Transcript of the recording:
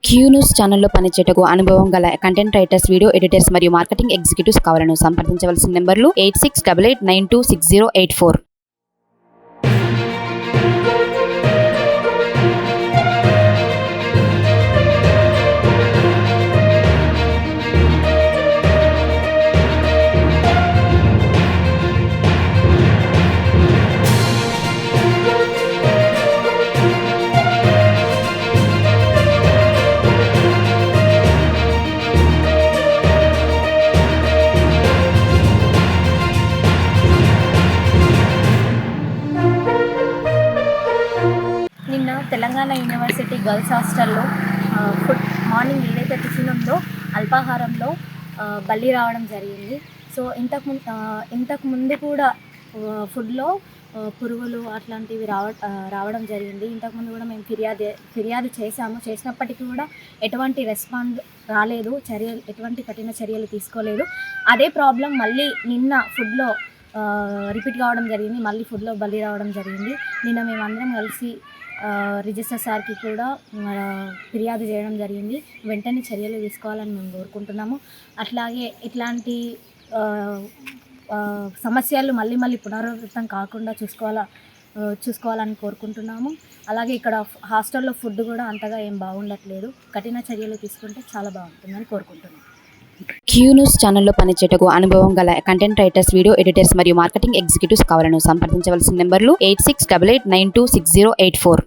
Q news ఛానల్లో పనిచేయటకు అనుభవం గల కంటెంట్ రైటర్స్, వీడియో ఎడిటర్స్ మరియు మార్కెటింగ్ ఎగ్జిక్యూటివ్స్ కావాలను సంప్రదించవలసిన నెంబర్లు 8688926084. నిన్న తెలంగాణ యూనివర్సిటీ గర్ల్స్ హాస్టల్లో ఫుడ్ మార్నింగ్ ఏదైతే టిఫిన్ ఉందో అల్పాహారంలో బల్లి రావడం జరిగింది. సో ఇంతకు ముందు కూడా ఫుడ్లో పురుగులు అట్లాంటివి రావడం జరిగింది. ఇంతకుముందు కూడా మేము ఫిర్యాదు చేసినప్పటికీ కూడా ఎటువంటి రెస్పాండ్ రాలేదు, ఎటువంటి కఠిన చర్యలు తీసుకోలేదు. అదే ప్రాబ్లం మళ్ళీ నిన్న ఫుడ్లో రిపీట్ కావడం జరిగింది. మళ్ళీ ఫుడ్లో బల్లి రావడం జరిగింది. నిన్న మేమందరం కలిసి రిజిస్టర్ సార్కి కూడా ఫిర్యాదు చేయడం జరిగింది. వెంటనే చర్యలు తీసుకోవాలని మేము కోరుకుంటున్నాము. అట్లాగే ఇట్లాంటి సమస్యలు మళ్ళీ పునరావృతం కాకుండా చూసుకోవాలని కోరుకుంటున్నాము. అలాగే ఇక్కడ హాస్టల్లో ఫుడ్ కూడా అంతగా ఏం బాగుండట్లేదు. కఠిన చర్యలు తీసుకుంటే చాలా బాగుంటుందని కోరుకుంటున్నాము. క్యూ న్యూస్ ఛానల్లో పనిచేయటకు అనుభవం గల కంటెంట్ రైటర్స్, వీడియో ఎడిటర్స్ మరియు మార్కెటింగ్ ఎగ్జిక్యూటివ్స్ కావాలను సంప్రదించవలసిన నెంబర్లు 8688926084.